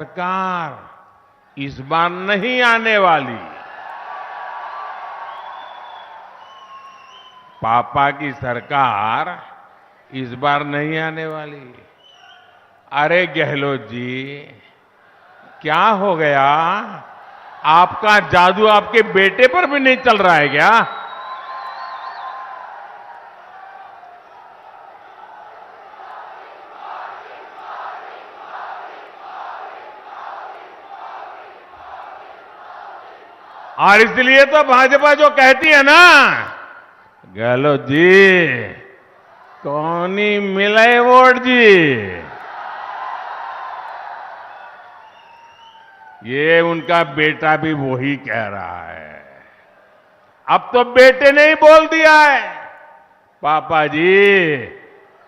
सरकार इस बार नहीं आने वाली। पापा की सरकार इस बार नहीं आने वाली। अरे गहलोत जी, क्या हो गया? आपका जादू आपके बेटे पर भी नहीं चल रहा है क्या? और इसलिए तो भाजपा जो कहती है ना, गहलोत जी कौनी मिले वोट जी, ये उनका बेटा भी वही कह रहा है। अब तो बेटे ने ही बोल दिया है, पापा जी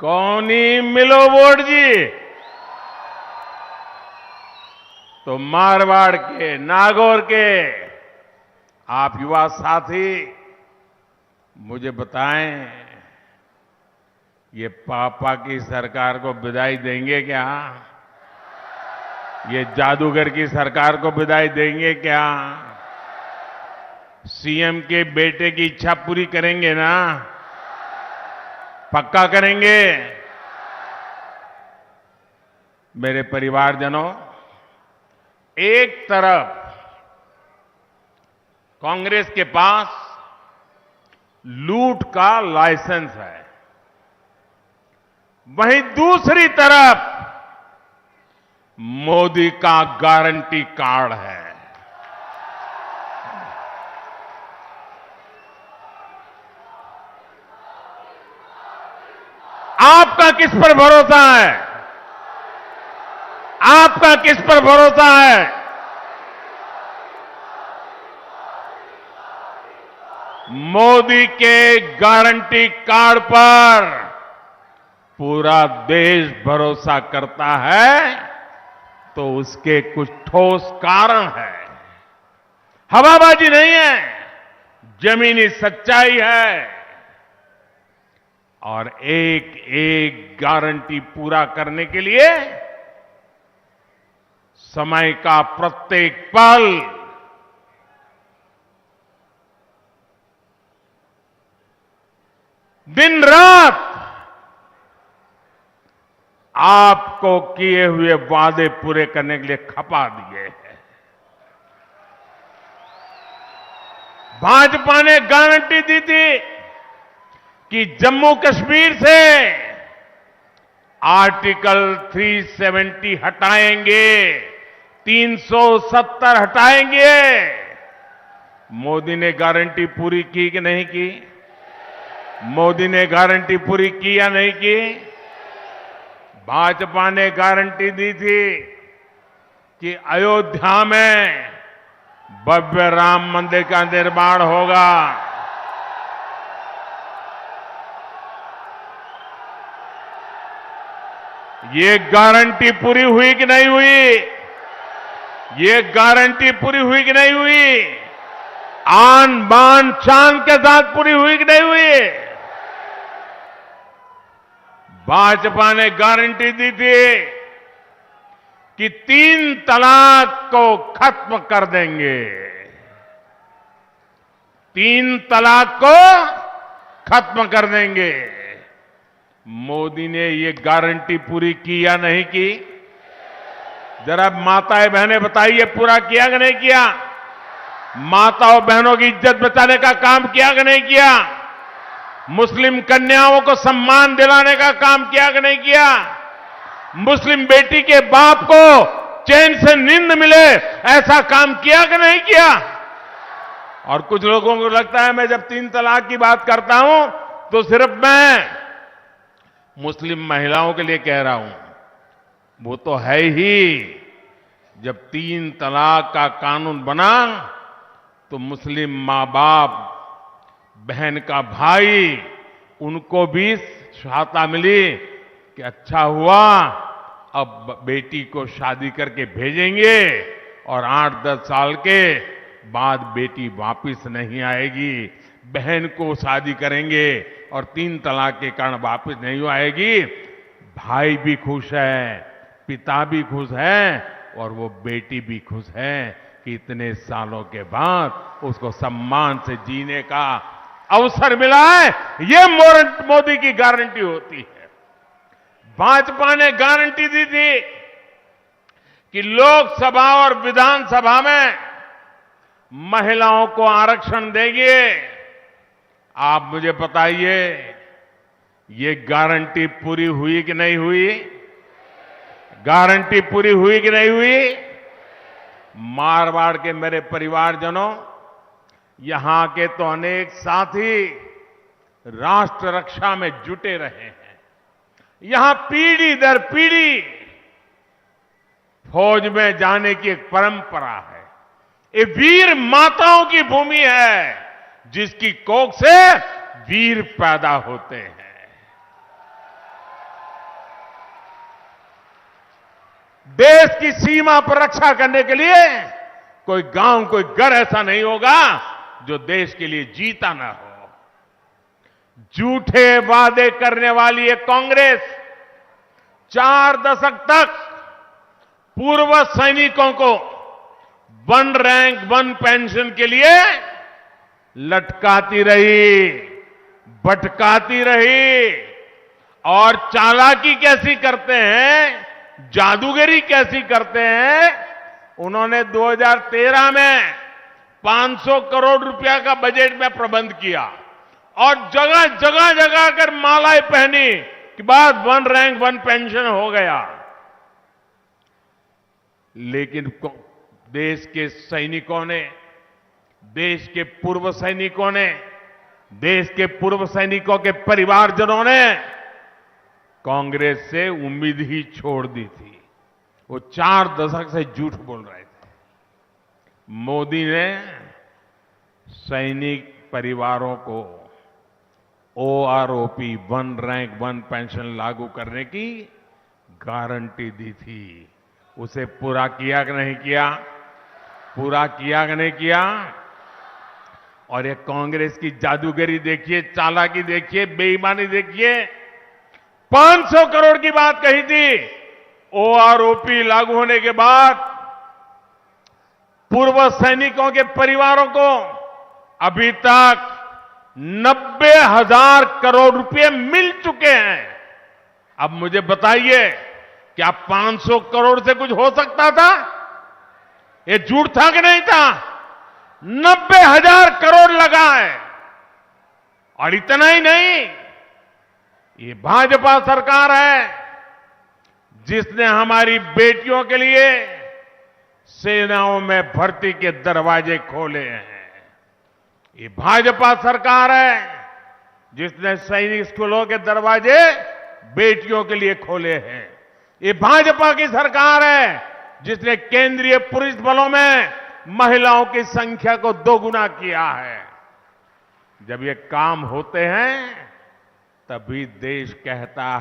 कौनी मिलो वोट जी। तो मारवाड़ के, नागौर के आप युवा साथी मुझे बताएं, ये पापा की सरकार को विदाई देंगे क्या? ये जादूगर की सरकार को विदाई देंगे क्या? सीएम के बेटे की इच्छा पूरी करेंगे ना? पक्का करेंगे? मेरे परिवारजनों, एक तरफ कांग्रेस के पास लूट का लाइसेंस है, वहीं दूसरी तरफ मोदी का गारंटी कार्ड है। आपका किस पर भरोसा है? आपका किस पर भरोसा है? मोदी के गारंटी कार्ड पर पूरा देश भरोसा करता है, तो उसके कुछ ठोस कारण है। हवाबाजी नहीं है, जमीनी सच्चाई है। और एक एक गारंटी पूरा करने के लिए समय का प्रत्येक पल दिन रात आपको किए हुए वादे पूरे करने के लिए खपा दिए हैं। भाजपा ने गारंटी दी थी कि जम्मू कश्मीर से आर्टिकल 370 हटाएंगे, 370 हटाएंगे। मोदी ने गारंटी पूरी की कि नहीं की? मोदी ने गारंटी पूरी की या नहीं की? भाजपा ने गारंटी दी थी कि अयोध्या में भव्य राम मंदिर का निर्माण होगा। ये गारंटी पूरी हुई कि नहीं हुई? ये गारंटी पूरी हुई कि नहीं हुई? आन बान शान के साथ पूरी हुई कि नहीं हुई? भाजपा ने गारंटी दी थी कि 3 तलाक को खत्म कर देंगे। 3 तलाक को खत्म कर देंगे। मोदी ने ये गारंटी पूरी की या नहीं की? जरा माताएं बहनें बताइए, पूरा किया कि नहीं किया? माताओं बहनों की इज्जत बचाने का काम किया कि नहीं किया? मुस्लिम कन्याओं को सम्मान दिलाने का काम किया कि नहीं किया? मुस्लिम बेटी के बाप को चैन से नींद मिले, ऐसा काम किया कि नहीं किया? और कुछ लोगों को लगता है मैं जब 3 तलाक की बात करता हूं तो सिर्फ मैं मुस्लिम महिलाओं के लिए कह रहा हूं। वो तो है ही। जब 3 तलाक का कानून बना तो मुस्लिम मां बाप, बहन का भाई, उनको भी सहायता मिली कि अच्छा हुआ, अब बेटी को शादी करके भेजेंगे और 8-10 साल के बाद बेटी वापिस नहीं आएगी। बहन को शादी करेंगे और 3 तलाक के कारण वापिस नहीं आएगी। भाई भी खुश है, पिता भी खुश है और वो बेटी भी खुश है कि इतने सालों के बाद उसको सम्मान से जीने का अवसर मिला है। ये मोदी की गारंटी होती है। भाजपा ने गारंटी दी थी कि लोकसभा और विधानसभा में महिलाओं को आरक्षण देंगे। आप मुझे बताइए, ये गारंटी पूरी हुई कि नहीं हुई? गारंटी पूरी हुई कि नहीं हुई? मारवाड़ के मेरे परिवारजनों, यहां के तो अनेक साथी राष्ट्र रक्षा में जुटे रहे हैं। यहां पीढ़ी दर पीढ़ी फौज में जाने की एक परंपरा है। ये वीर माताओं की भूमि है, जिसकी कोख से वीर पैदा होते हैं। देश की सीमा पर रक्षा करने के लिए कोई गांव, कोई घर ऐसा नहीं होगा जो देश के लिए जीता ना हो। झूठे वादे करने वाली ये कांग्रेस 4 दशक तक पूर्व सैनिकों को 1 रैंक 1 पेंशन के लिए लटकाती रही, भटकाती रही। और चालाकी कैसी करते हैं, जादूगरी कैसी करते हैं। उन्होंने 2013 में 500 करोड़ रुपया का बजट में प्रबंध किया और जगह जगह जगह कर मालाएं पहनी कि बाद 1 रैंक 1 पेंशन हो गया। लेकिन देश के सैनिकों ने, देश के पूर्व सैनिकों ने, देश के पूर्व सैनिकों के परिवारजनों ने कांग्रेस से उम्मीद ही छोड़ दी थी। वो 4 दशक से झूठ बोल रहे थे। मोदी ने सैनिक परिवारों को OROP 1 रैंक 1 पेंशन लागू करने की गारंटी दी थी। उसे पूरा किया कि नहीं किया? पूरा किया कि नहीं किया? और ये कांग्रेस की जादूगरी देखिए, चालाकी देखिए, बेईमानी देखिए। 500 करोड़ की बात कही थी। OROP लागू होने के बाद पूर्व सैनिकों के परिवारों को अभी तक 90,000 करोड़ रुपए मिल चुके हैं। अब मुझे बताइए, क्या 500 करोड़ से कुछ हो सकता था? ये झूठ था कि नहीं था? 90,000 करोड़ लगा है। और इतना ही नहीं, ये भाजपा सरकार है जिसने हमारी बेटियों के लिए सेनाओं में भर्ती के दरवाजे खोले हैं। ये भाजपा सरकार है जिसने सैनिक स्कूलों के दरवाजे बेटियों के लिए खोले हैं। ये भाजपा की सरकार है जिसने केंद्रीय पुलिस बलों में महिलाओं की संख्या को 2 गुना किया है। जब ये काम होते हैं तभी देश कहता है